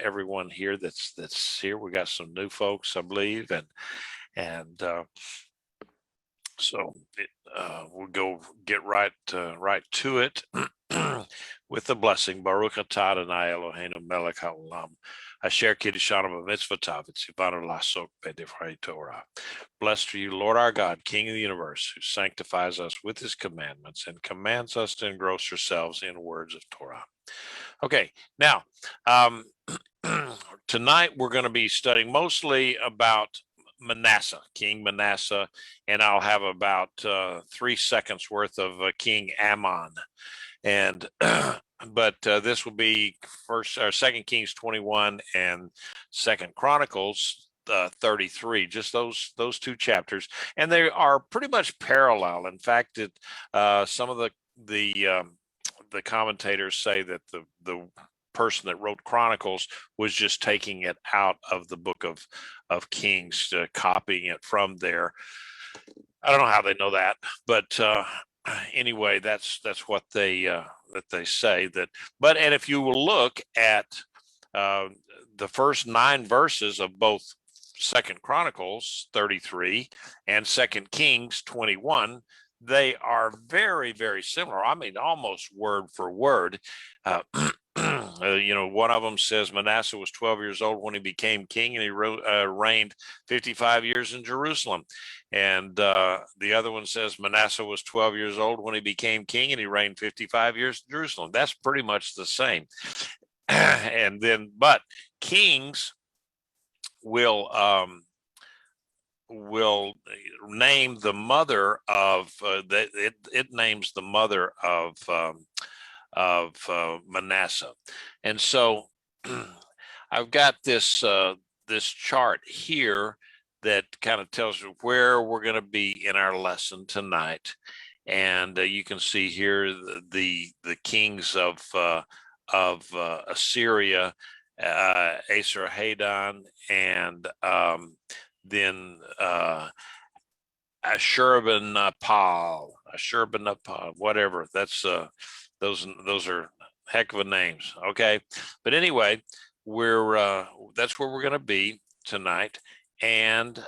everyone here that's here. We got some new folks, I believe, and so we'll go get right to it with the blessing. Baruch atah Adonai Eloheinu melech haolam, asher kiddushanim b'mitzvotav v'tzivanu la'asok b'divrei Torah. Blessed are you, Lord our God, King of the universe, who sanctifies us with his commandments and commands us to engross ourselves in words of Torah. Okay, now tonight we're going to be studying mostly about Manasseh, King Manasseh, and I'll have about 3 seconds worth of King Amon, and but this will be first or Second Kings 21 and Second Chronicles 33, just those 2 chapters, and they are pretty much parallel. In fact, some of the commentators say that the person that wrote Chronicles was just taking it out of the book of Kings, copying it from there. I don't know how they know that, but anyway, that's what they say. And if you will look at the first 9 verses of both Second Chronicles 33 and Second Kings 21, they are very, very similar. I mean, almost word for word. One of them says Manasseh was 12 years old when he became king, and he reigned 55 years in Jerusalem. And the other one says Manasseh was 12 years old when he became king, and he reigned 55 years in Jerusalem. That's pretty much the same. And then, but kings will name the mother of it names the mother of Manasseh. And so I've got this chart here that kind of tells you where we're going to be in our lesson tonight. And you can see here the kings of Assyria, Asherah, and then Asherah, whatever. That's those are heck of a names. Okay, but anyway, that's where we're going to be tonight, and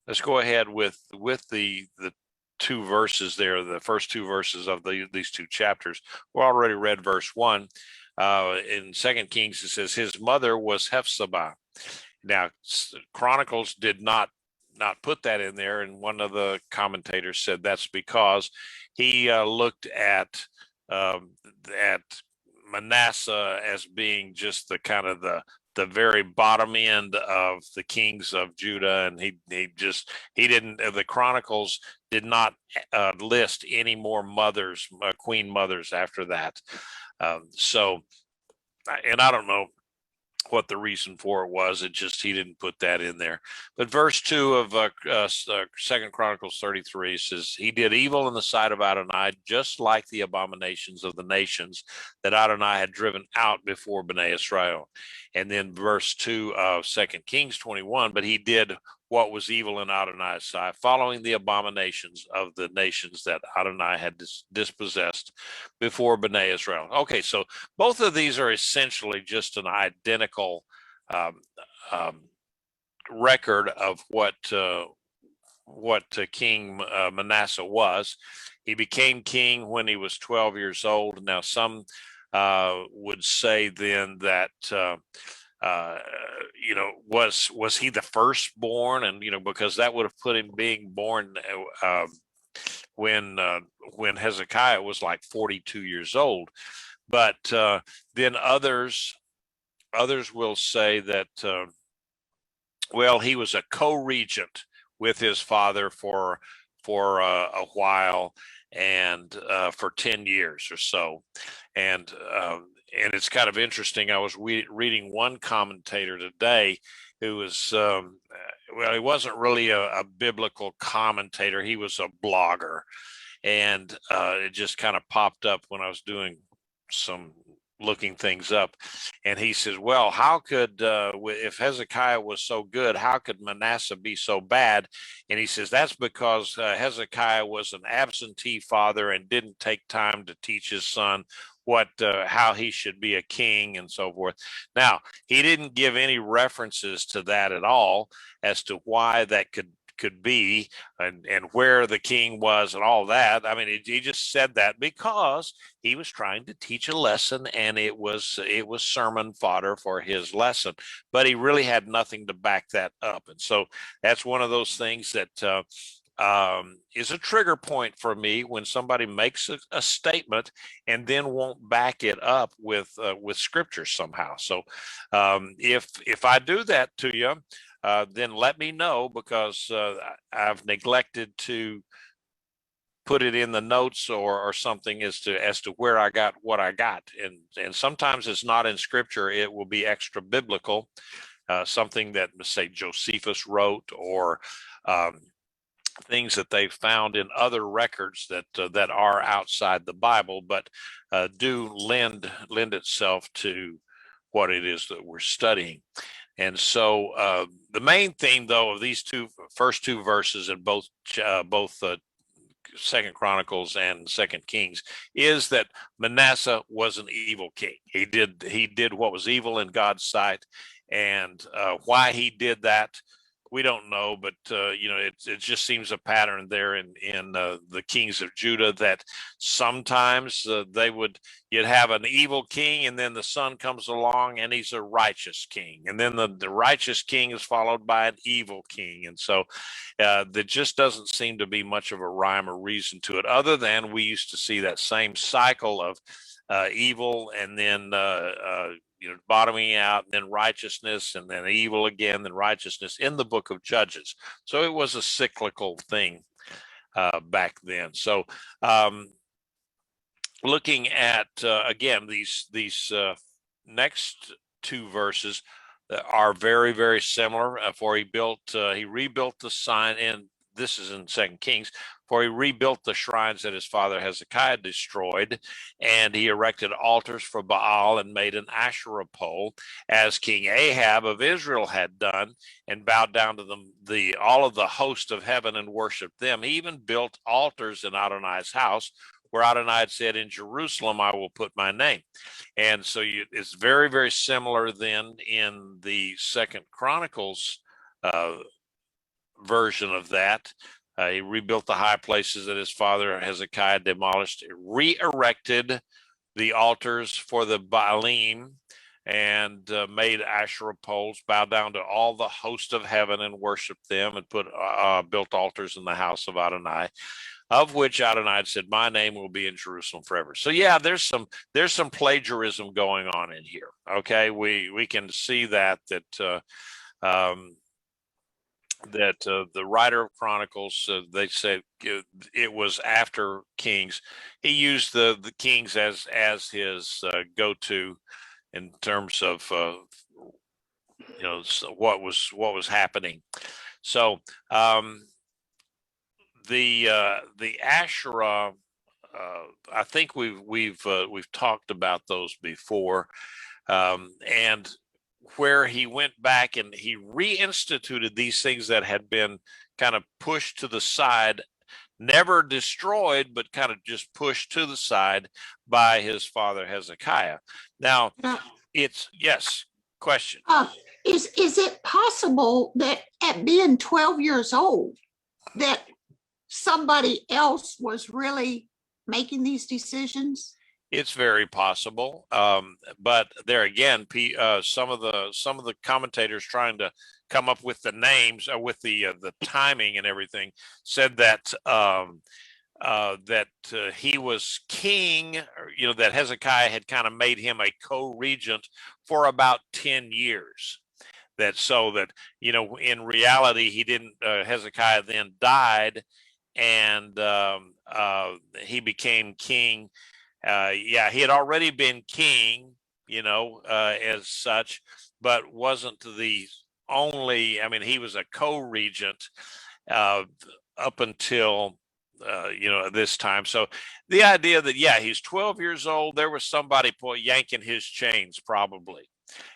let's go ahead with the 2 verses there, the first 2 verses of these 2 chapters. We already read verse 1. In Second Kings, it says his mother was Hephzibah. Now, Chronicles did not put that in there, and one of the commentators said that's because he looked at Manasseh as being just the kind of the very bottom end of the kings of Judah, and he didn't. The Chronicles did not list any more mothers, queen mothers after that. So, and I don't know what the reason for it was. It just, he didn't put that in there. But verse 2 of Second Chronicles 33 says, he did evil in the sight of Adonai, just like the abominations of the nations that Adonai had driven out before Bnei Israel. And then verse 2 of Second Kings 21, but he did what was evil in Adonai's sight, following the abominations of the nations that Adonai had dispossessed before Bnei Israel. Okay, so both of these are essentially just an identical record of what King Manasseh was. He became king when he was 12 years old. Now, some would say then that was he the firstborn? And because that would have put him being born when Hezekiah was like 42 years old. But then others will say that he was a co-regent with his father for a while, and for 10 years or so. And it's kind of interesting. I was reading one commentator today who was, he wasn't really a biblical commentator. He was a blogger. And it just kind of popped up when I was doing some looking things up. And he says, well, how could, if Hezekiah was so good, how could Manasseh be so bad? And he says, that's because Hezekiah was an absentee father and didn't take time to teach his son how he should be a king and so forth. Now, he didn't give any references to that at all as to why that could be, and where the king was and all that. I mean, he just said that because he was trying to teach a lesson, and it was sermon fodder for his lesson, but he really had nothing to back that up. And so that's one of those things that is a trigger point for me when somebody makes a statement and then won't back it up with scripture somehow. So if I do that to you, then let me know, because I've neglected to put it in the notes or something as to where I got what I got. And sometimes it's not in scripture. It will be extra biblical, something that, say, Josephus wrote, or things that they found in other records that are outside the Bible, but do lend itself to what it is that we're studying. And so the main theme, though, of these first two verses in both Second Chronicles and Second Kings is that Manasseh was an evil king. He did what was evil in God's sight, and why he did that, we don't know, but it just seems a pattern there in the kings of Judah, that sometimes you'd have an evil king, and then the son comes along and he's a righteous king, and then the righteous king is followed by an evil king. And so there just doesn't seem to be much of a rhyme or reason to it, other than we used to see that same cycle of evil, and then bottoming out, and then righteousness, and then evil again, then righteousness in the book of Judges. So it was a cyclical thing back then. So looking at again these next two verses are very, very similar. For he rebuilt the sign, and this is in Second Kings. For he rebuilt the shrines that his father Hezekiah destroyed, and he erected altars for Baal and made an Asherah pole, as King Ahab of Israel had done, and bowed down to all of the host of heaven and worshipped them. He even built altars in Adonai's house, where Adonai had said, "In Jerusalem I will put my name." And so it's very, very similar then in the Second Chronicles version of that. He rebuilt the high places that his father Hezekiah demolished, re-erected the altars for the Baalim, and made Asherah poles, bowed down to all the host of heaven and worshiped them, and built altars in the house of Adonai, of which Adonai had said, "My name will be in Jerusalem forever." So yeah, there's some plagiarism going on in here. Okay, we can see that the writer of Chronicles, they said it was after Kings. He used the Kings as his go-to in terms of what was happening. So the Asherah, I think we've talked about those before, and where he went back and he reinstituted these things that had been kind of pushed to the side, never destroyed, but kind of just pushed to the side by his father Hezekiah. Now, yes, question. Is it possible that at being 12 years old, that somebody else was really making these decisions? It's very possible, but there again, some of the commentators trying to come up with the names with the timing and everything said that he was king, that Hezekiah had kind of made him a co-regent for about 10 years. In reality, he didn't. Hezekiah then died, and he became king. He had already been king, as such, but wasn't the only. I mean, he was a co-regent up until this time. So the idea that he's 12 years old, there was somebody yanking his chains probably,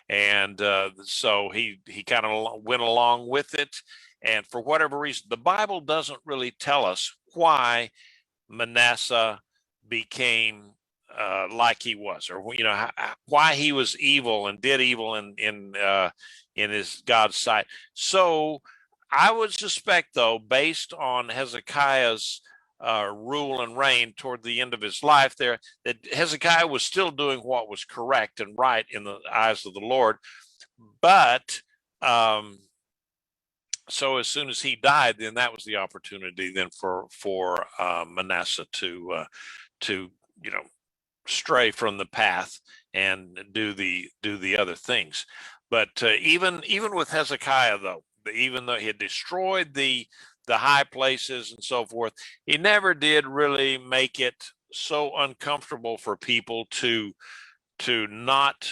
and so he kind of went along with it. And for whatever reason, the Bible doesn't really tell us why Manasseh became like he was, or why he was evil and did evil in his God's sight. So I would suspect, though, based on Hezekiah's rule and reign toward the end of his life there, that Hezekiah was still doing what was correct and right in the eyes of the Lord. But so as soon as he died, then that was the opportunity then for Manasseh to stray from the path and do the other things. But even with Hezekiah, though, even though he had destroyed the high places and so forth, he never did really make it so uncomfortable for people to not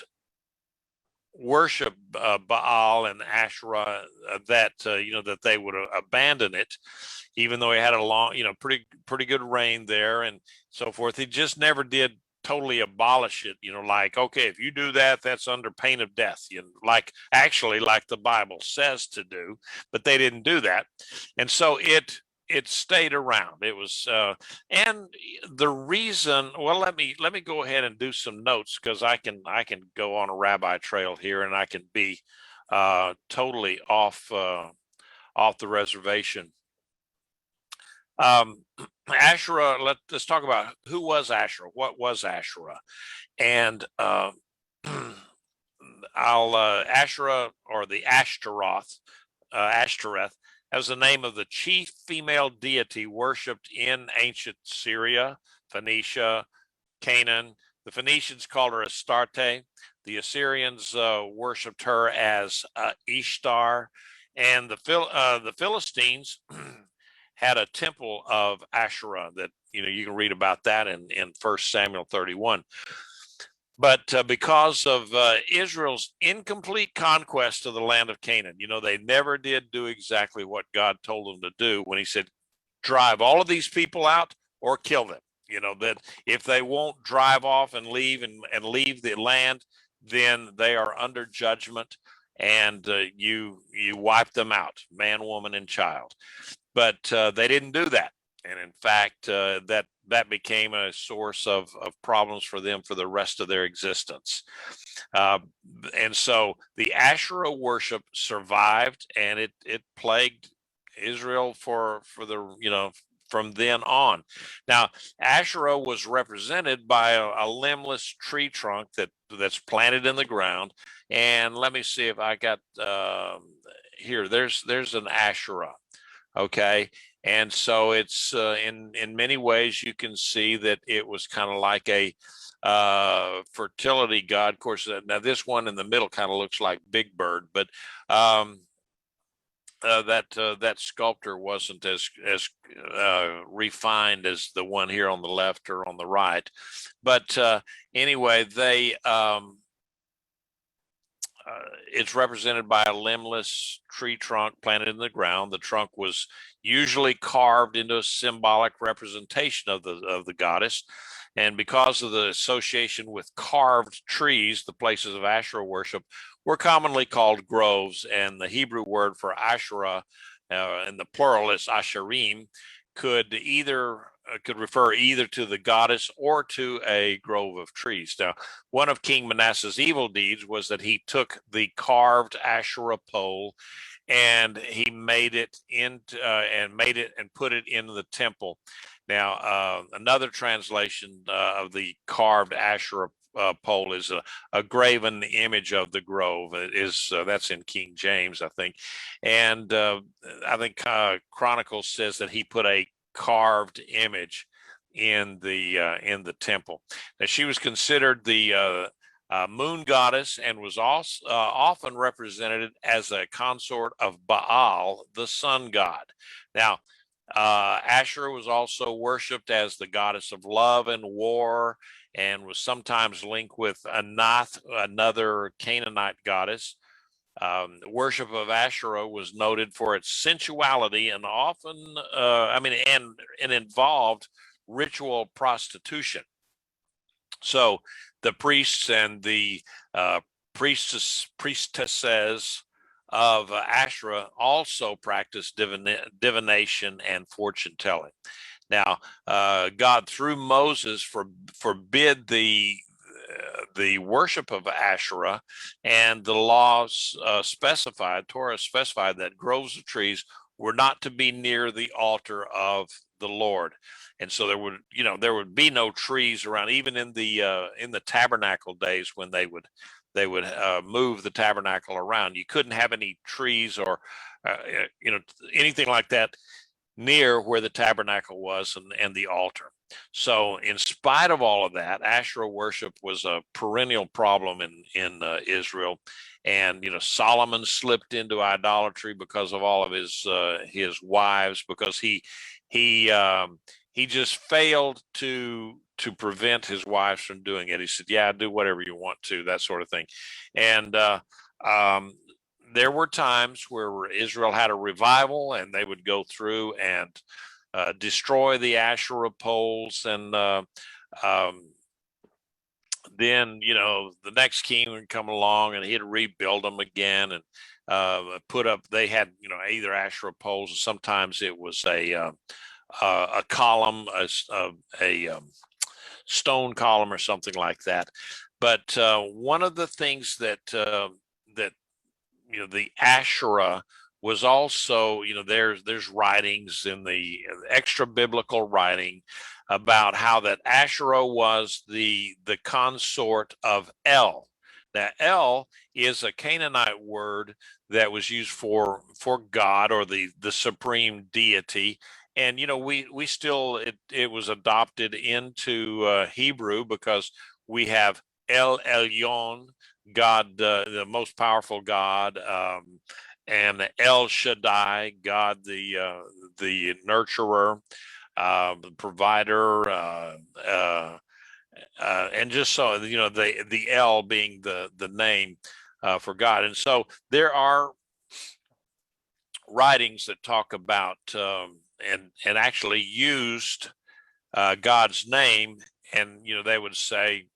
worship Baal and Asherah, that that they would abandon it, even though he had a long, pretty good reign there and so forth. He just never did totally abolish it, like, okay, if you do that, that's under pain of death, like the Bible says to do. But they didn't do that, and so it stayed around. It was and the reason, well, let me go ahead and do some notes, because I can go on a rabbi trail here, and I can be totally off the reservation. Asherah, let's talk about who was Asherah, what was Asherah. And Asherah, or the Ashtaroth, Ashtoreth, that was the name of the chief female deity worshipped in ancient Syria, Phoenicia, Canaan. The Phoenicians called her Astarte. The Assyrians worshipped her as Ishtar, and the Philistines had a temple of Asherah that you can read about that in 1 Samuel 31. But because of Israel's incomplete conquest of the land of Canaan, they never did do exactly what God told them to do when he said, drive all of these people out or kill them. That if they won't drive off and leave and leave the land, then they are under judgment, and you wipe them out, man, woman, and child. But they didn't do that. And in fact, that became a source of problems for them for the rest of their existence. And so the Asherah worship survived, and it plagued Israel for the from then on. Now, Asherah was represented by a limbless tree trunk that's planted in the ground. And let me see if I got here. There's an Asherah. Okay. And so it's in many ways you can see that it was kind of like a fertility god. Of course, now this one in the middle kind of looks like Big Bird, but that sculptor wasn't as refined as the one here on the left or on the right. But anyway, it's represented by a limbless tree trunk planted in the ground. The trunk was usually carved into a symbolic representation of the goddess. And because of the association with carved trees, the places of Asherah worship were commonly called groves. And the Hebrew word for Asherah, in the plural is Asherim, could refer either to the goddess or to a grove of trees. Now, one of King Manasseh's evil deeds was that he took the carved Asherah pole and he made it into and put it in the temple. Now, another translation of the carved Asherah pole is a graven image of the grove. It is that's in King James, I think, and I think Chronicles says that he put a carved image in the temple. Now, she was considered the moon goddess, and was also often represented as a consort of Baal, the sun god. Now, Asherah was also worshipped as the goddess of love and war, and was sometimes linked with Anath, another Canaanite goddess. Worship of Asherah was noted for its sensuality, and often, and involved ritual prostitution. So the priests and the priestesses of Asherah also practiced divination and fortune telling. Now, God through Moses forbid the worship of Asherah, and the laws Torah specified that groves of trees were not to be near the altar of the Lord. And so there would be no trees around, even in the tabernacle days when they would move the tabernacle around. You couldn't have any trees or anything like that near where the tabernacle was and the altar. So in spite of all of that, Asherah worship was a perennial problem in Israel. And Solomon slipped into idolatry because of all of his wives, because he just failed to prevent his wives from doing it. He said, yeah, do whatever you want to, that sort of thing. And there were times where Israel had a revival, and they would go through and destroy the Asherah poles, and then the next king would come along and he'd rebuild them again and put up. They had either Asherah poles, or sometimes it was a column, a stone column or something like that. But one of the things that the Asherah was also, there's writings in the extra biblical writing about how that Asherah was the consort of El. Now, El is a Canaanite word that was used for God, or the supreme deity. And we still, it was adopted into Hebrew, because we have El Elyon, God, the most powerful God, and El Shaddai, God, the nurturer, the provider, and just so the El being the name for God. And so there are writings that talk about and actually used God's name, and they would say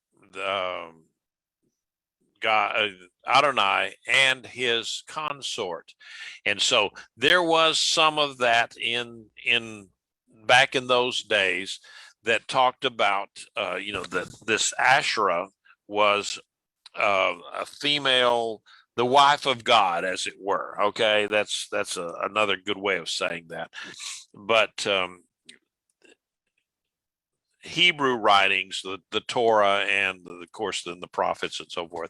God, Adonai, and his consort. And so there was some of that in back in those days that talked about that this Asherah was a female, the wife of God, as it were. Okay, that's another good way of saying that. But Hebrew writings, the Torah, and of course the prophets and so forth,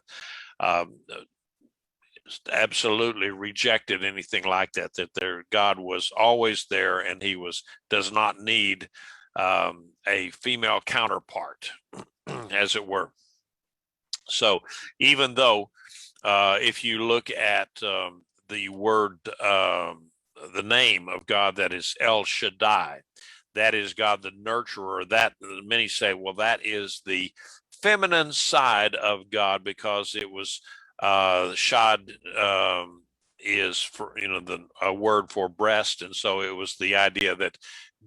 absolutely rejected anything like that. That their God was always there, and he does not need a female counterpart, as it were. So even though if you look at the word, the name of God, that is El Shaddai, that is God the nurturer, that many say, well, that is the feminine side of God, because it was shad is for a word for breast, and so it was the idea that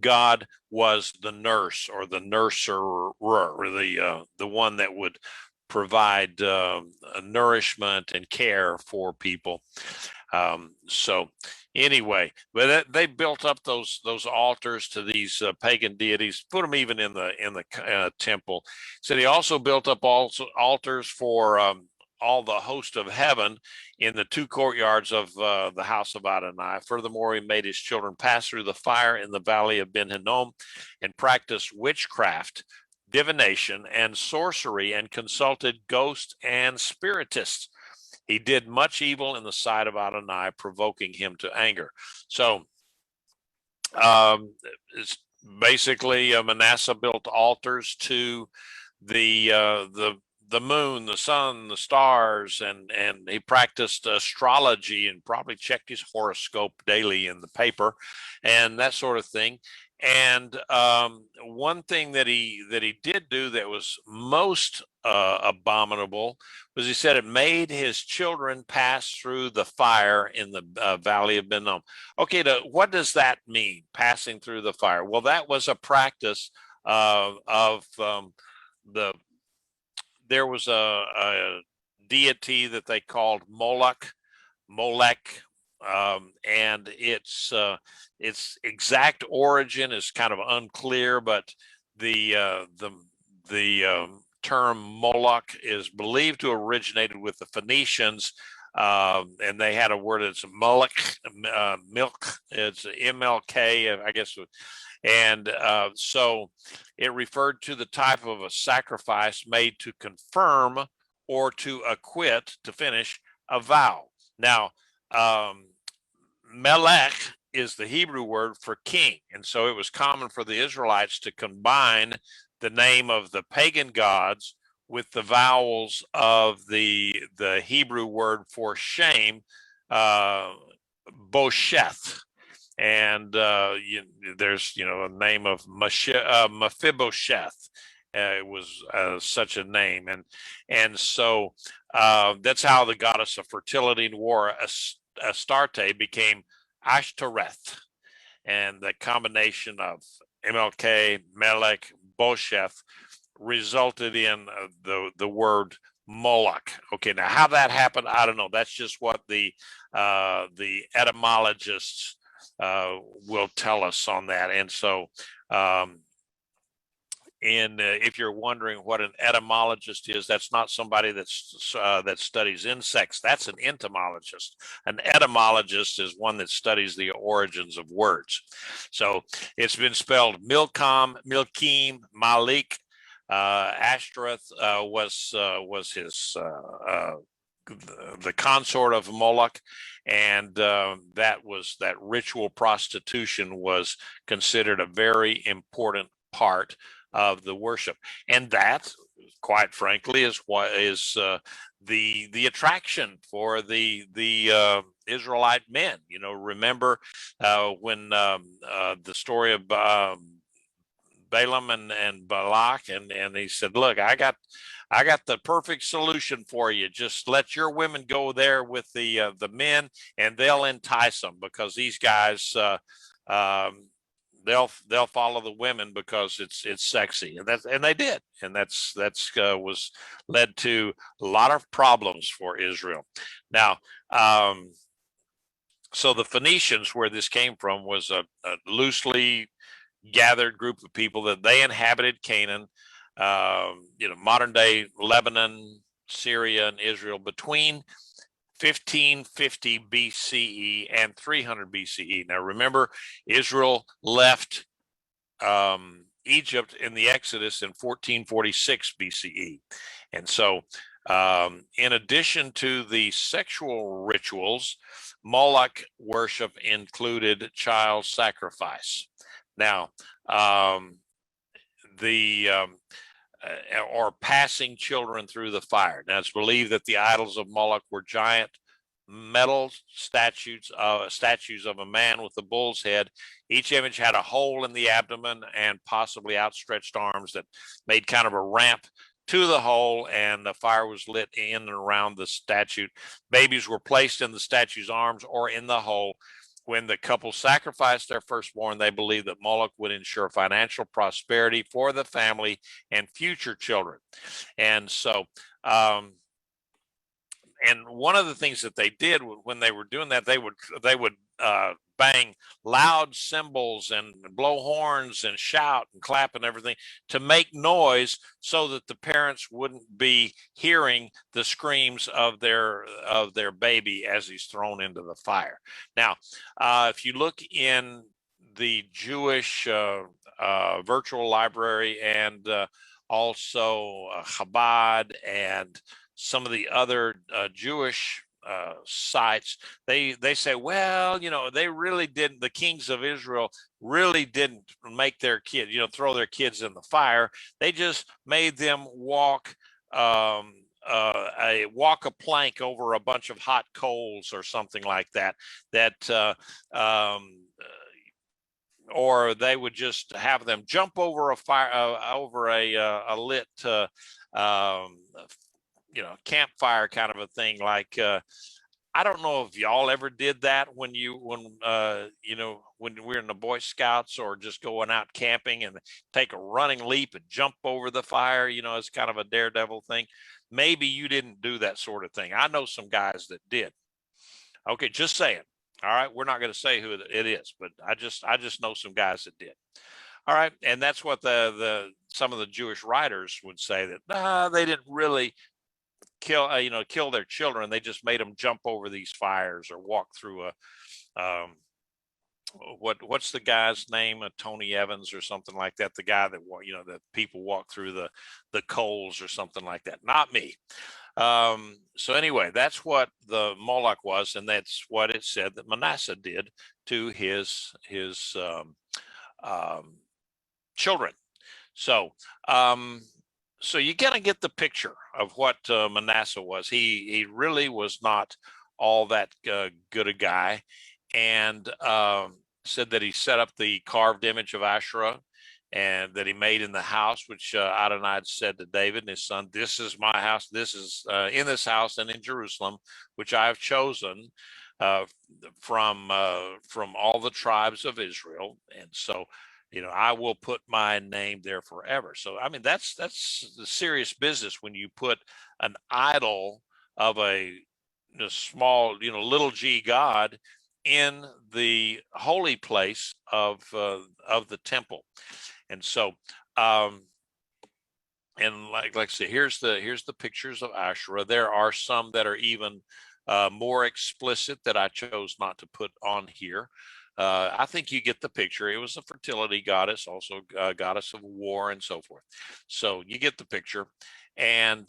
God was the nurse, or the nurserer, or the one that would provide nourishment and care for people. So anyway, but they built up those altars to these pagan deities, put them even in the temple. So he also built up altars for all the host of heaven in the two courtyards of the house of Adonai. Furthermore, he made his children pass through the fire in the valley of Ben Hinnom, and practiced witchcraft, divination, and sorcery, and consulted ghosts and spiritists. He did much evil in the sight of Adonai, provoking him to anger. So it's basically Manasseh built altars to the moon, the sun, the stars, and he practiced astrology, and probably checked his horoscope daily in the paper and that sort of thing. And one thing that he did do that was most abominable was, he said, it made his children pass through the fire in the valley of Ben Hinnom. Okay, what does that mean, passing through the fire? Well, that was a practice of there was a deity that they called Molech, and its exact origin is kind of unclear, but the term Moloch is believed to have originated with the Phoenicians, and they had a word that's Moloch, milk. It's MLK, I guess. And so it referred to the type of a sacrifice made to confirm or to acquit, to finish a vow. Now, Melech is the Hebrew word for king. And so it was common for the Israelites to combine the name of the pagan gods with the vowels of the Hebrew word for shame, Bosheth. And there's a name of Mephibosheth. It was such a name, and so that's how the goddess of fertility and war, Astarte, became Ashtoreth, and the combination of MLK, Melech, Bosheth resulted in the word Moloch. Okay, now how that happened, I don't know. That's just what the etymologists will tell us on that. And so if you're wondering what an etymologist is, that's not somebody that studies insects. That's an entomologist. An etymologist is one that studies the origins of words. So it's been spelled Milcom, Milkim, Malik. Ashtoreth was his the consort of Moloch, and that ritual prostitution was considered a very important part of the worship, and that, quite frankly, is what is the attraction for the Israelite men. Remember when the story of Balaam and Balak, and he said, "Look, I got the perfect solution for you. Just let your women go there with the men, and they'll entice them, because these guys they'll follow the women because it's sexy." And they did, and that's was led to a lot of problems for Israel. Now, so the Phoenicians, where this came from, was a loosely gathered group of people that they inhabited Canaan, modern day Lebanon, Syria, and Israel between 1550 BCE and 300 BCE. Now, remember, Israel left Egypt in the Exodus in 1446 BCE. And so, in addition to the sexual rituals, Moloch worship included child sacrifice. Now, or passing children through the fire. Now, it's believed that the idols of Moloch were giant metal statues of a man with a bull's head. Each image had a hole in the abdomen and possibly outstretched arms that made kind of a ramp to the hole, and the fire was lit in and around the statue. Babies were placed in the statue's arms or in the hole. When the couple sacrificed their firstborn, they believed that Moloch would ensure financial prosperity for the family and future children. And so, and one of the things that they did when they were doing that, they would bang loud cymbals and blow horns and shout and clap and everything to make noise, so that the parents wouldn't be hearing the screams of their baby as he's thrown into the fire. Now, if you look in the Jewish virtual library, and also Chabad and some of the other Jewish sites, they say, well, they really didn't, the kings of Israel really didn't make their kid, throw their kids in the fire. They just made them walk a plank over a bunch of hot coals or something like that, or they would just have them jump over a fire, over a lit campfire kind of a thing. Like, I don't know if y'all ever did that when we're in the Boy Scouts, or just going out camping and take a running leap and jump over the fire. It's kind of a daredevil thing. Maybe you didn't do that sort of thing. I know some guys that did. Okay, just saying. All right, we're not going to say who it is, but I just know some guys that did. All right, and that's what the some of the Jewish writers would say, that they didn't really kill their children. They just made them jump over these fires or walk through a what's the guy's name? Tony Evans or something like that. The guy that that people walk through the coals or something like that. Not me. So anyway, that's what the Moloch was, and that's what it said that Manasseh did to his children. So so you're gonna get the picture of what Manasseh was. He really was not all that good a guy, and said that he set up the carved image of Asherah, and that he made in the house, which Adonai had said to David and his son, "This is my house. This is in this house and in Jerusalem, which I have chosen from all the tribes of Israel." And so, I will put my name there forever. So, I mean, that's the serious business when you put an idol of a small, little g God in the holy place of the temple. And so, and like I say, here's the pictures of Asherah. There are some that are even more explicit that I chose not to put on here. I think you get the picture. It was a fertility goddess, also a goddess of war and so forth. So you get the picture. And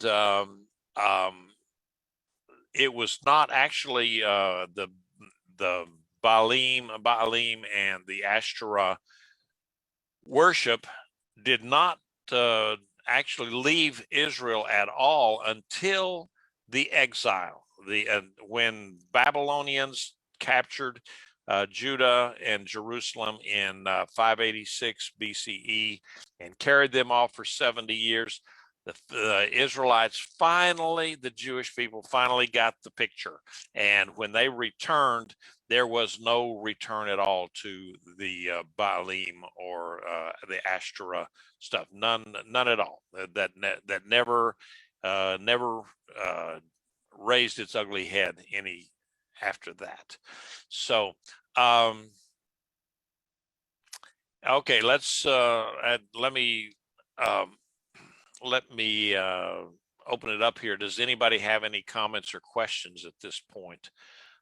it was not actually the Baalim and the Asherah worship did not actually leave Israel at all until the exile. When Babylonians captured Judah and Jerusalem in 586 BCE and carried them off for 70 years. The Israelites finally, the Jewish people finally got the picture. And when they returned, there was no return at all to the Baalim or the Asherah stuff. None at all. That never raised its ugly head any after that. So, okay, let me open it up here. Does anybody have any comments or questions at this point?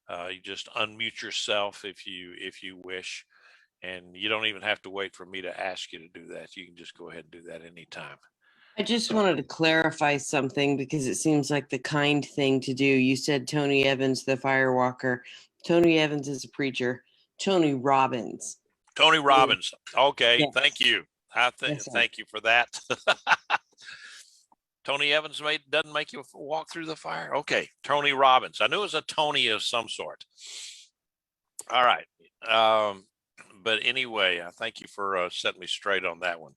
You just unmute yourself if you wish, and you don't even have to wait for me to ask you to do that. You can just go ahead and do that anytime. I just wanted to clarify something because it seems like the kind thing to do. You said Tony Evans, the firewalker. Tony Evans is a preacher. Tony Robbins. Tony Robbins. Okay, yes. Thank you. Thank you for that. Tony Evans doesn't make you walk through the fire. Okay, Tony Robbins. I knew it was a Tony of some sort. All right. But anyway, thank you for setting me straight on that one.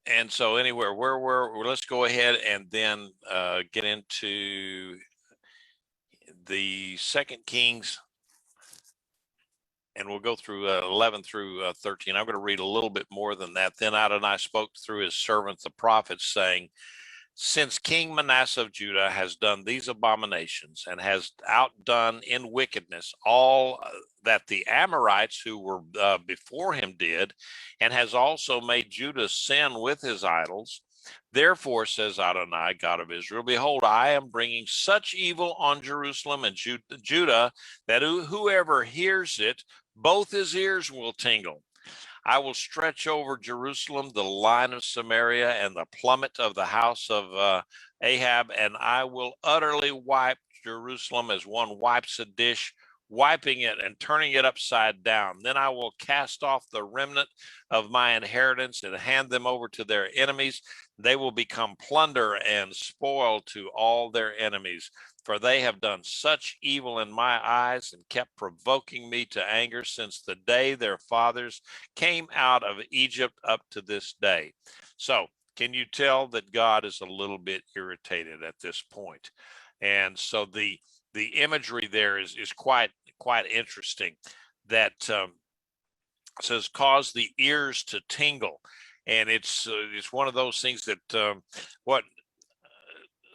And so anyway, let's go ahead and then get into the 2 Kings, and we'll go through 11 through 13. I'm going to read a little bit more than that. Then Adonai spoke through his servants, the prophets, saying, "Since King Manasseh of Judah has done these abominations and has outdone in wickedness all that the Amorites who were before him did, and has also made Judah sin with his idols, therefore, says Adonai, God of Israel, behold, I am bringing such evil on Jerusalem and Judah that whoever hears it, both his ears will tingle. I will stretch over Jerusalem the line of Samaria and the plummet of the house of Ahab, and I will utterly wipe Jerusalem as one wipes a dish, wiping it and turning it upside down. Then I will cast off the remnant of my inheritance and hand them over to their enemies. They will become plunder and spoil to all their enemies. For they have done such evil in my eyes and kept provoking me to anger since the day their fathers came out of Egypt up to this day." So can you tell that God is a little bit irritated at this point? And so the imagery there is quite interesting. That says, "Cause the ears to tingle," and it's one of those things that what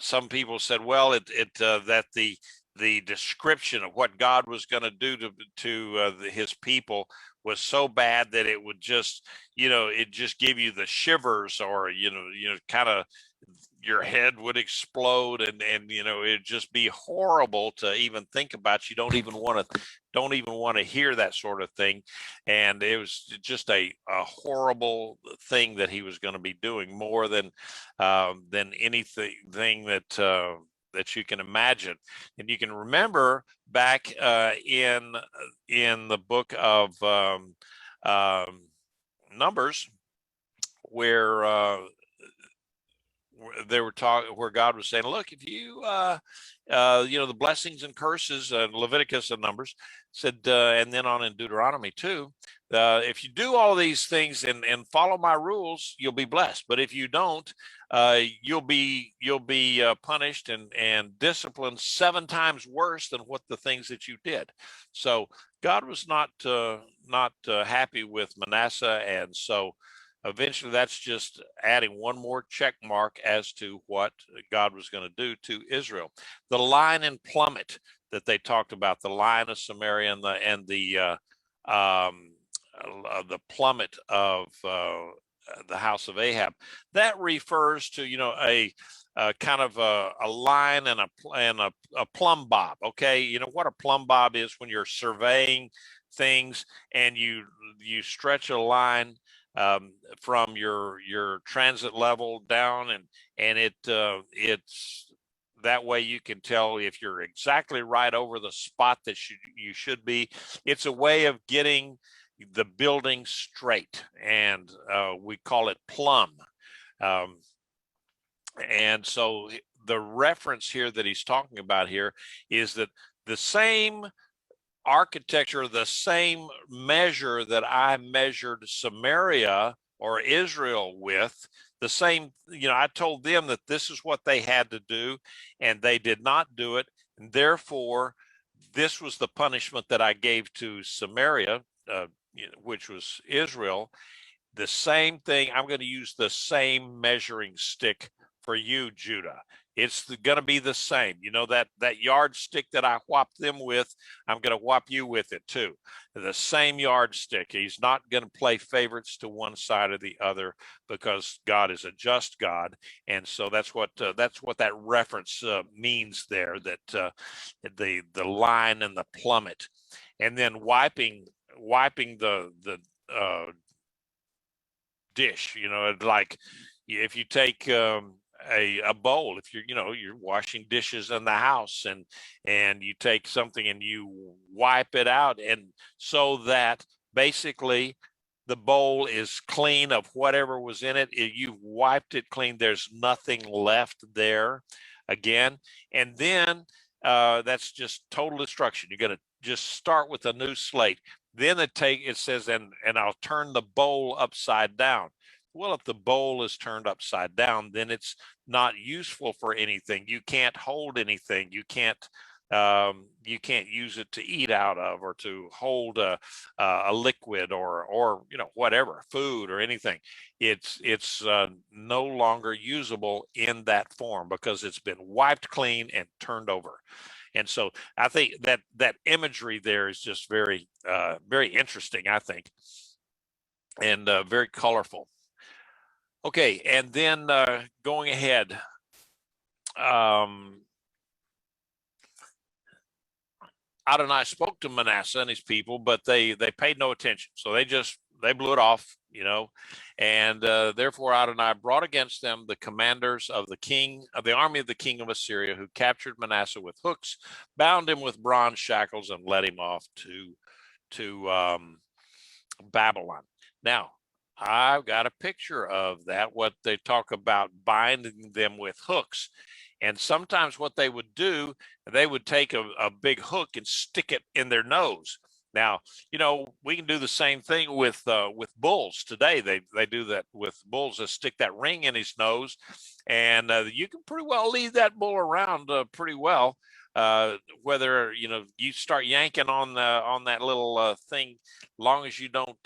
some people said, well, that the description of what God was going to do to his people was so bad that it would just, it just give you the shivers, or kind of your head would explode, and it'd just be horrible to even think about. You don't even want to hear that sort of thing. And it was just a horrible thing that he was going to be doing, more than anything that you can imagine. And you can remember back in the book of Numbers, where they were talking, where God was saying, look, if you the blessings and curses, Leviticus and Numbers said, and then on in Deuteronomy too, if you do all these things and follow my rules, you'll be blessed. But if you don't, you'll be punished and disciplined 7 times worse than what the things that you did. So God was not happy with Manasseh, and so eventually that's just adding one more check mark as to what God was going to do to Israel. The line and plummet that they talked about, the line of Samaria and the plummet of the house of Ahab, that refers to a kind of a line and a plumb bob. Okay, you know what a plumb bob is? When you're surveying things and you stretch a line from your transit level down, and it's that way you can tell if you're exactly right over the spot that you should be. It's a way of getting the building straight, and we call it plumb. And so the reference here that he's talking about here is that the same architecture, the same measure that I measured Samaria or Israel with, the same, I told them that this is what they had to do, and they did not do it. And therefore, this was the punishment that I gave to Samaria, which was Israel. The same thing, I'm going to use the same measuring stick for you, Judah. It's going to be the same. That yardstick that I whopped them with, I'm going to whop you with it too. The same yardstick. He's not going to play favorites to one side or the other, because God is a just God. And so that's what that reference means there, that the line and the plummet, and then wiping the dish. Like if you take a bowl, if you're washing dishes in the house, and you take something and you wipe it out, and so that basically the bowl is clean of whatever was in it. You've wiped it clean. There's nothing left there again. And then that's just total destruction. You're going to just start with a new slate. Then it says, and I'll turn the bowl upside down. Well, if the bowl is turned upside down, then it's not useful for anything. You can't hold anything. You can't use it to eat out of, or to hold a liquid, or whatever, food or anything. It's no longer usable in that form, because it's been wiped clean and turned over. And so I think that imagery there is just very very interesting, I think, and very colorful. Okay, and then going ahead, Adonai spoke to Manasseh and his people, but they paid no attention. So they blew it off, and therefore Adonai brought against them the commanders of the army of the king of Assyria, who captured Manasseh with hooks, bound him with bronze shackles, and led him off to Babylon. Now, I've got a picture of that, what they talk about binding them with hooks. And sometimes what they would do, they would take a big hook and stick it in their nose. Now, we can do the same thing with bulls today. They do that with bulls. They stick that ring in his nose, and you can pretty well lead that bull around pretty well. Whether you start yanking on that little thing, long as you don't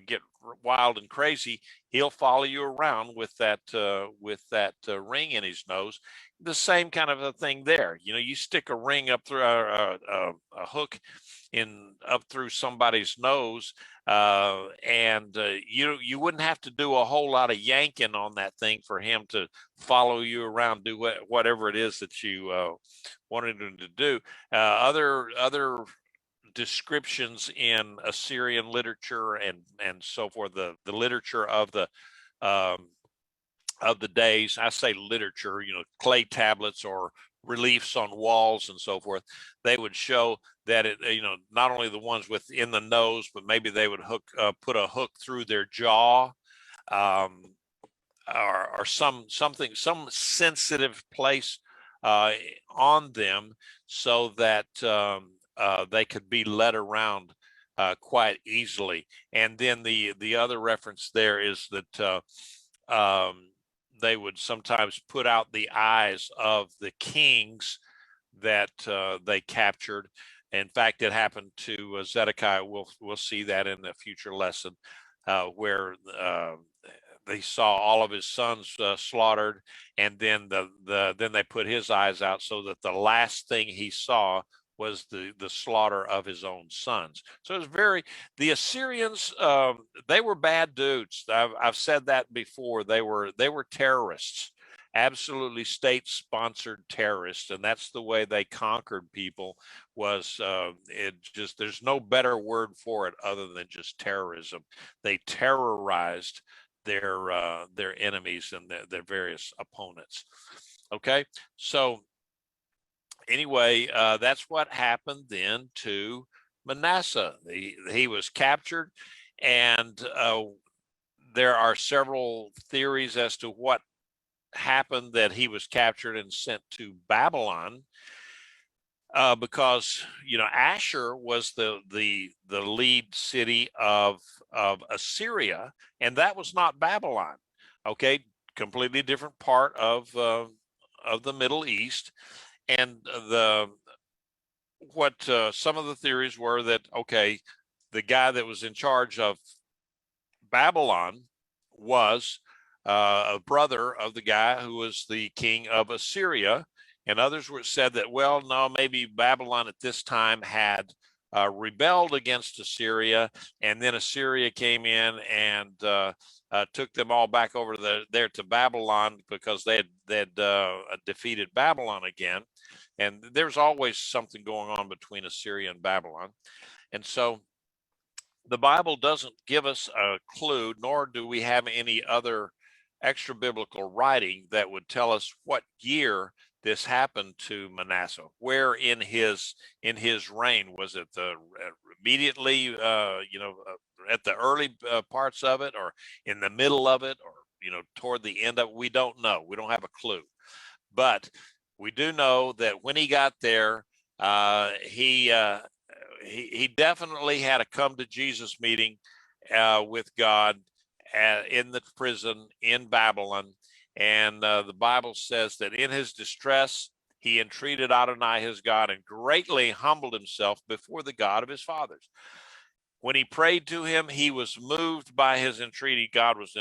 get wild and crazy, he'll follow you around with that ring in his nose. The same kind of a thing there. You stick a ring up through a hook up through somebody's nose, and you wouldn't have to do a whole lot of yanking on that thing for him to follow you around, do whatever it is that you wanted him to do. Other descriptions in Assyrian literature and so forth, the literature of the days. I say literature, clay tablets or reliefs on walls and so forth. They would show that it, not only the ones within the nose, but maybe they would put a hook through their jaw, or some sensitive place on them, so that they could be led around quite easily. And then the other reference there is that they would sometimes put out the eyes of the kings that they captured. In fact, it happened to Zedekiah. We'll see that in a future lesson, where they saw all of his sons slaughtered, and then then they put his eyes out, so that the last thing he saw was the slaughter of his own sons. So it was the Assyrians, they were bad dudes. I've said that before. They were terrorists, absolutely state-sponsored terrorists, and that's the way they conquered people. There's no better word for it other than just terrorism. They terrorized their enemies and their various opponents. Okay, so anyway, that's what happened then to Manasseh. He was captured, and there are several theories as to what happened that he was captured and sent to Babylon, because Asher was the lead city of Assyria, and that was not Babylon. Okay, completely different part of the Middle East. And some of the theories were that, okay, the guy that was in charge of Babylon was a brother of the guy who was the king of Assyria. And others said that, well, no, maybe Babylon at this time had rebelled against Assyria, and then Assyria came in and took them all back over there to Babylon, because they had defeated Babylon again. And there's always something going on between Assyria and Babylon. And so the Bible doesn't give us a clue, nor do we have any other extra biblical writing that would tell us what year this happened to Manasseh. Where in his reign? Was it immediately, at the early parts of it, or in the middle of it, or toward the end of it? We don't know. We don't have a clue. But we do know that when he got there, he definitely had a come to Jesus meeting with God in the prison in Babylon. And the Bible says that in his distress, he entreated Adonai, his God, and greatly humbled himself before the God of his fathers. When he prayed to him, he was moved by his entreaty. God was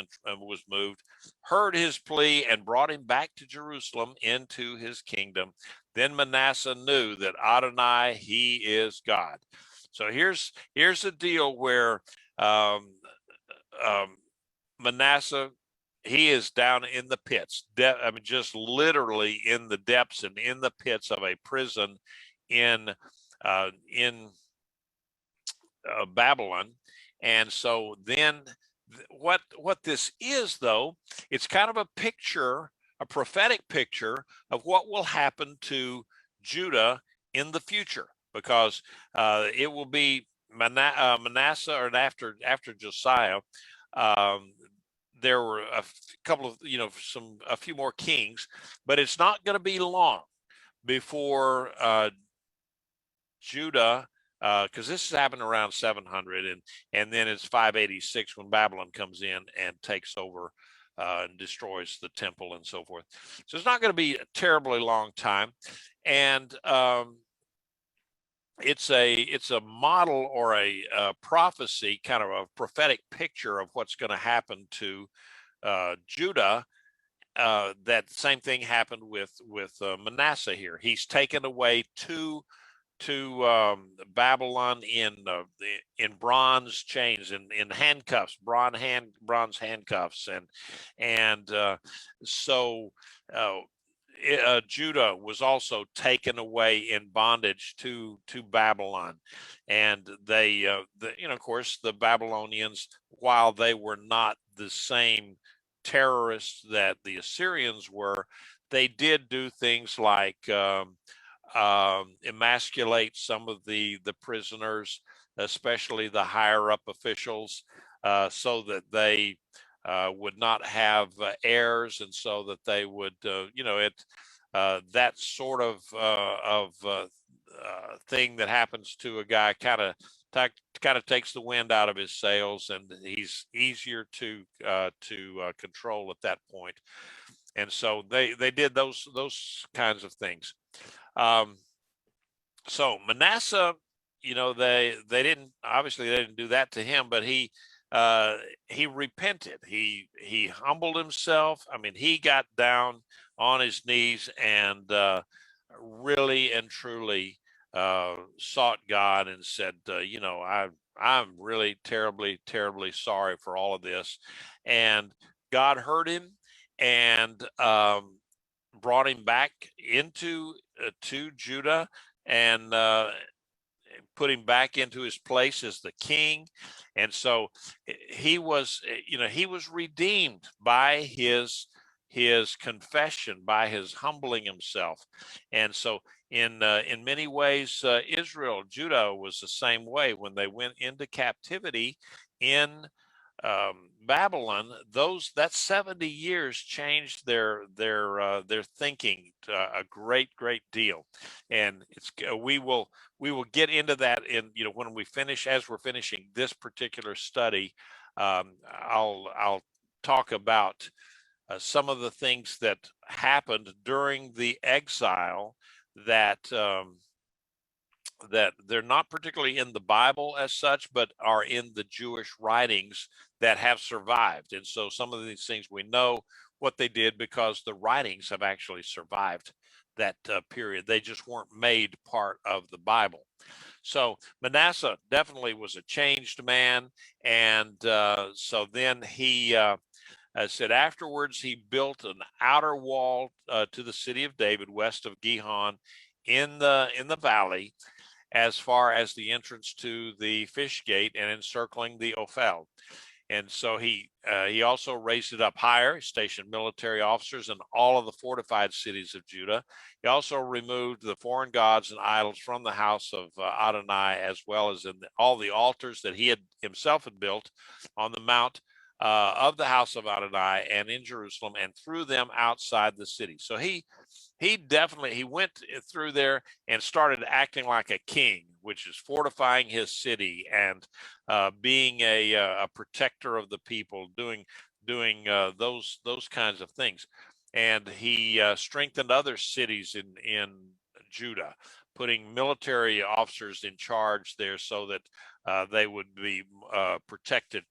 moved, heard his plea, and brought him back to Jerusalem into his kingdom. Then Manasseh knew that Adonai, he is God. So here's a deal where Manasseh, he is down in the pits. Just literally in the depths and in the pits of a prison in Babylon. And so then what this is, though, it's kind of a picture, a prophetic picture of what will happen to Judah in the future, because it will be Manasseh, or after Josiah. There were a couple of, a few more kings, but it's not going to be long before Judah, because this happened around 700, and then it's 586 when Babylon comes in and takes over and destroys the temple and so forth. So it's not going to be a terribly long time. And it's a model or a prophecy, kind of a prophetic picture of what's going to happen to Judah. That same thing happened with Manasseh here. He's taken away to Babylon in bronze chains, in handcuffs, bronze handcuffs, and so Judah was also taken away in bondage to Babylon, and they, of course, the Babylonians, while they were not the same terrorists that the Assyrians were, they did do things like emasculate some of the prisoners, especially the higher up officials, so that they would not have heirs, and so that they would, that sort of thing that happens to a guy kind of takes the wind out of his sails, and he's easier to control at that point. And so they did those kinds of things. So Manasseh, they didn't do that to him, but he repented. He humbled himself. I mean, he got down on his knees and really and truly sought God and said, I'm really terribly, terribly sorry for all of this. And God heard him and brought him back into to Judah, and put him back into his place as the king. And so he was redeemed by his confession, by his humbling himself. And so in many ways, Judah was the same way. When they went into captivity in Babylon, that 70 years changed their thinking a great deal. And we will get into that in when we finish, as we're finishing this particular study. I'll talk about some of the things that happened during the exile that that they're not particularly in the Bible as such, but are in the Jewish writings that have survived. And so some of these things we know what they did because the writings have actually survived that period. They just weren't made part of the Bible. So Manasseh definitely was a changed man. And so then he said afterwards he built an outer wall to the city of David west of Gihon in the valley, as far as the entrance to the fish gate and encircling the Ophel. And so he also raised it up higher, stationed military officers in all of the fortified cities of Judah. He also removed the foreign gods and idols from the house of Adonai, as well as in all the altars that he himself had built on the mount of the house of Adonai and in Jerusalem, and threw them outside the city. So he went through there and started acting like a king, which is fortifying his city and being a protector of the people, doing those kinds of things. And he strengthened other cities in Judah, putting military officers in charge there so that they would be protected.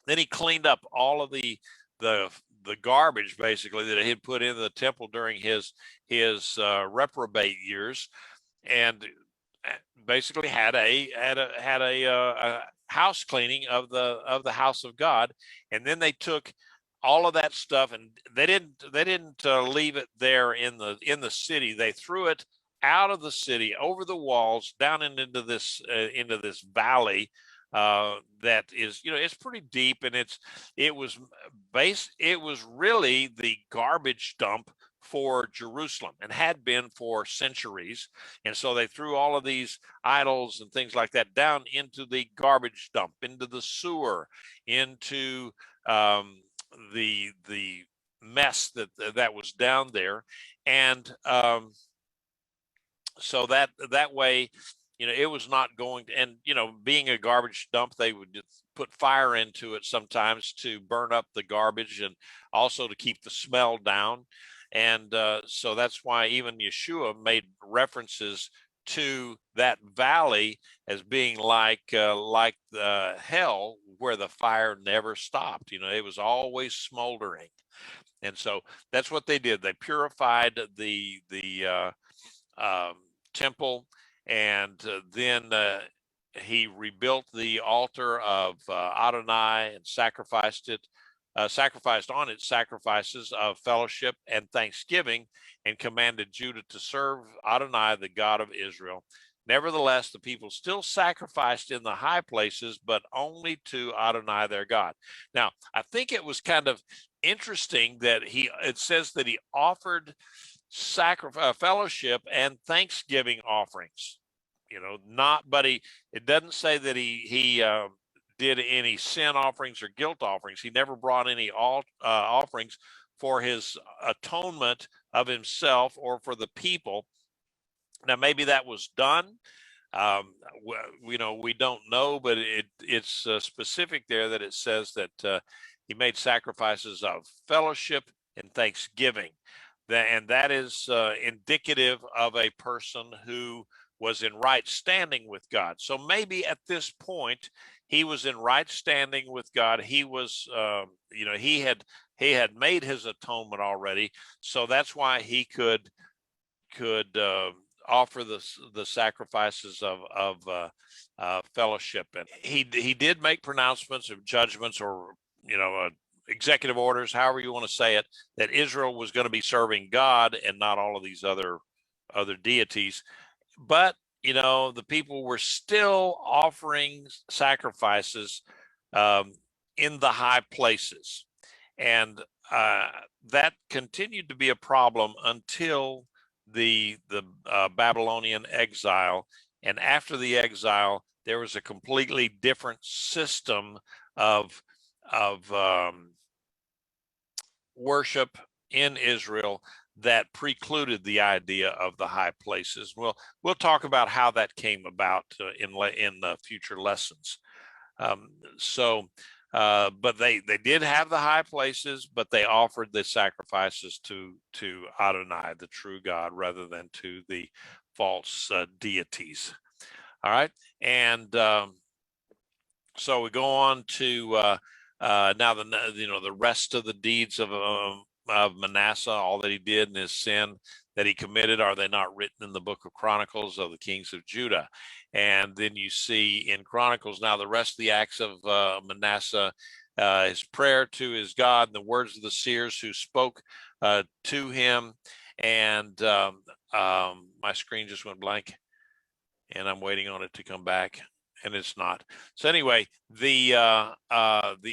Then he cleaned up all of the garbage, basically, that he had put in the temple during his reprobate years, and basically had a house cleaning of the house of God. And then they took all of that stuff, and they didn't leave it there in the city. They threw it out of the city, over the walls, down into this valley that is, it's pretty deep, and it was really the garbage dump for Jerusalem, and had been for centuries. And so they threw all of these idols and things like that down into the garbage dump, into the sewer, into the mess that was down there. And so that way, it was not going to, and being a garbage dump, they would just put fire into it sometimes to burn up the garbage, and also to keep the smell down. And so that's why even Yeshua made references to that valley as being like the hell where the fire never stopped. It was always smoldering. And so that's what they did. They purified the temple, and then he rebuilt the altar of Adonai and sacrificed on it sacrifices of fellowship and thanksgiving, and commanded Judah to serve Adonai, the God of Israel. Nevertheless, the people still sacrificed in the high places, but only to Adonai their God. Now, I think it was kind of interesting that it says that he offered fellowship and thanksgiving offerings. It doesn't say that he did any sin offerings or guilt offerings. He never brought any offerings for his atonement of himself or for the people. Now, maybe that was done. We don't know, but it's specific there that it says that he made sacrifices of fellowship and thanksgiving. And that is indicative of a person who was in right standing with God. So maybe at this point he was in right standing with God. He was, he had made his atonement already, so that's why he could offer the sacrifices of fellowship. And he did make pronouncements of judgments, or executive orders, however you want to say it, that Israel was going to be serving God and not all of these other deities. But the people were still offering sacrifices in the high places, and that continued to be a problem until the Babylonian exile. And after the exile, there was a completely different system of worship in Israel that precluded the idea of the high places. We'll talk about how that came about in future lessons. But they did have the high places, but they offered the sacrifices to Adonai, the true God, rather than to the false deities. All right, and so we go on to now the rest of the deeds of Manasseh, all that he did and his sin that he committed, are they not written in the book of Chronicles of the kings of Judah? And then you see in Chronicles now the rest of the acts of Manasseh, his prayer to his God, and the words of the seers who spoke to him. And my screen just went blank, and I'm waiting on it to come back, and it's not. So anyway, the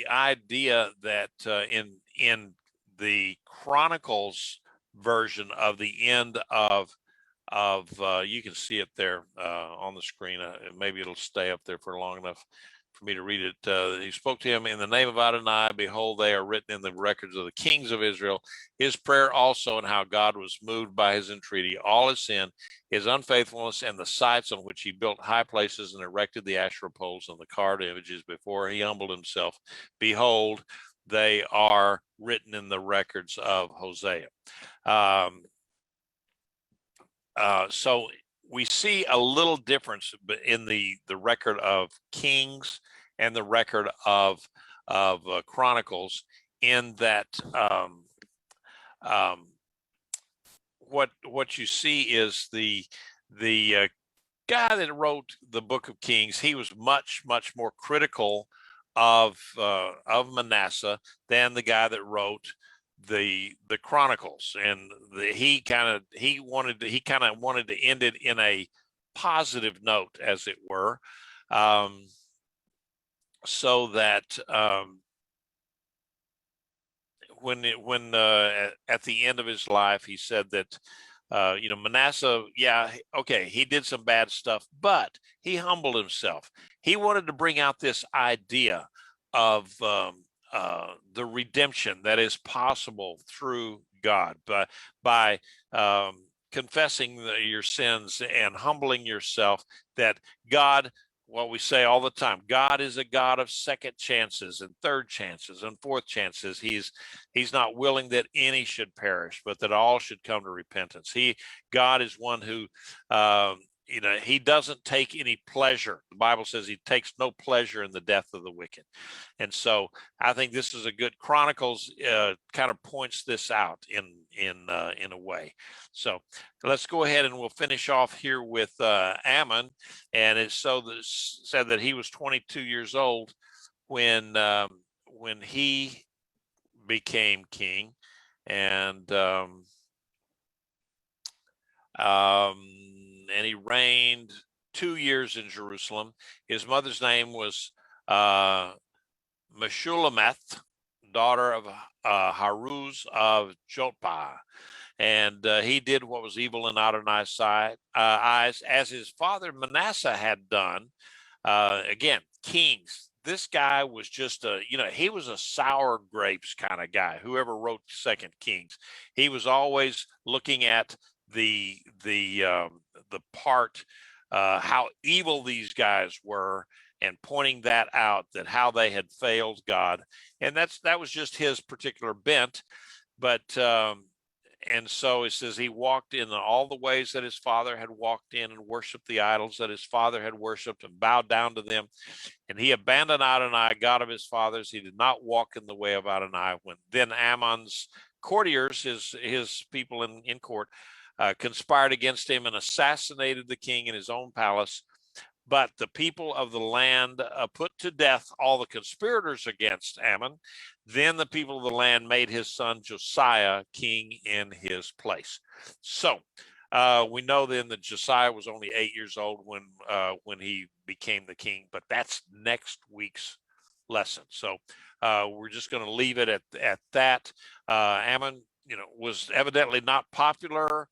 idea that in the Chronicles version of the end of you can see it there on the screen. Maybe it'll stay up there for long enough for me to read it. He spoke to him in the name of Adonai. Behold, they are written in the records of the kings of Israel. His prayer also, and how God was moved by his entreaty, all his sin, his unfaithfulness, and the sites on which he built high places and erected the Asherah poles and the carved images before he humbled himself. Behold, they are written in the records of Hosea. So we see a little difference in the record of Kings and the record of Chronicles, in that what you see is the guy that wrote the book of Kings, he was much more critical of Manasseh than the guy that wrote the Chronicles, and he kind of wanted to end it in a positive note, as it were, so that when at the end of his life, he said that Manasseh, yeah, okay, he did some bad stuff, but he humbled himself. He wanted to bring out this idea of the redemption that is possible through God by confessing your sins and humbling yourself, that God, what we say all the time, God is a God of second chances and third chances and fourth chances. He's not willing that any should perish, but that all should come to repentance. God is one who he doesn't take any pleasure. The Bible says he takes no pleasure in the death of the wicked. And so I think this is a good Chronicles kind of points this out in a way. So let's go ahead and we'll finish off here with Amon. And it's said that he was 22 years old when he became king, and he reigned 2 years in Jerusalem. His mother's name was Meshulameth, daughter of Haruz of Jotbah. And he did what was evil in Adonai's eyes, as his father Manasseh had done. Again, kings. This guy was just he was a sour grapes kind of guy. Whoever wrote Second Kings, he was always looking at the part, how evil these guys were, and pointing that out, that how they had failed God, and that was just his particular bent. But and so it says he walked in all the ways that his father had walked in, and worshiped the idols that his father had worshipped, and bowed down to them. And he abandoned Adonai, God of his fathers. He did not walk in the way of Adonai. When then Ammon's courtiers, his people in court, conspired against him and assassinated the king in his own palace. But the people of the land put to death all the conspirators against Amon. Then the people of the land made his son Josiah king in his place. So we know then that Josiah was only 8 years old when he became the king, but that's next week's lesson. So we're just going to leave it at that. Amon, was evidently not popular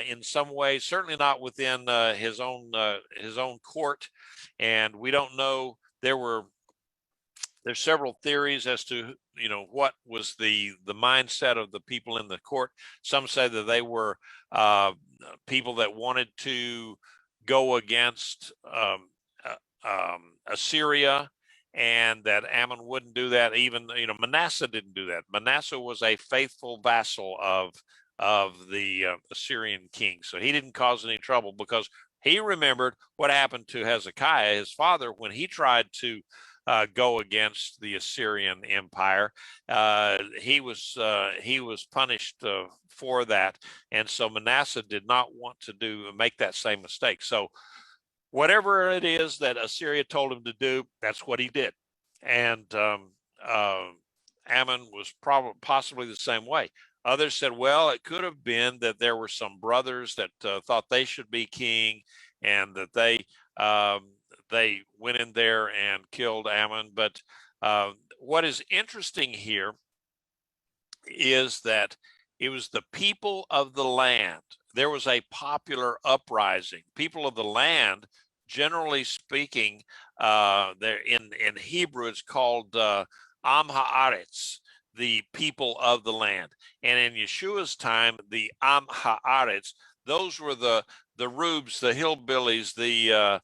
in some ways, certainly not within his own court, and we don't know. There's several theories as to what was the mindset of the people in the court. Some say that they were people that wanted to go against Assyria, and that Amon wouldn't do that. Even Manasseh didn't do that. Manasseh was a faithful vassal of the Assyrian king, so he didn't cause any trouble, because he remembered what happened to Hezekiah, his father, when he tried to go against the Assyrian Empire. He was punished for that, and so Manasseh did not want to make that same mistake. So whatever it is that Assyria told him to do, that's what he did. And Amon was possibly the same way. Others said, well, it could have been that there were some brothers that thought they should be king, and that they went in there and killed Amon. But what is interesting here is that it was the people of the land. There was a popular uprising. People of the land, generally speaking, there in Hebrew it's called Am Haaretz, the people of the land. And in Yeshua's time, the Am Haaretz, those were the rubes, the hillbillies, the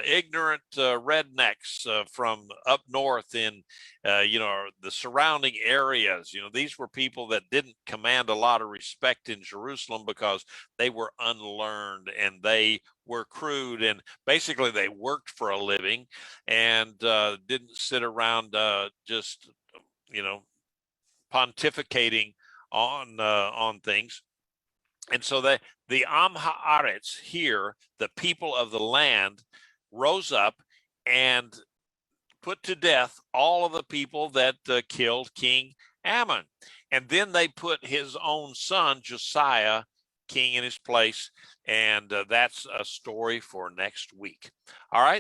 ignorant rednecks from up north in the surrounding areas. These were people that didn't command a lot of respect in Jerusalem, because they were unlearned and they were crude, and basically they worked for a living, and didn't sit around just pontificating on things. And so the Am Haaretz here, the people of the land, rose up and put to death all of the people that killed King Amon. And then they put his own son, Josiah, king in his place. And that's a story for next week. All right.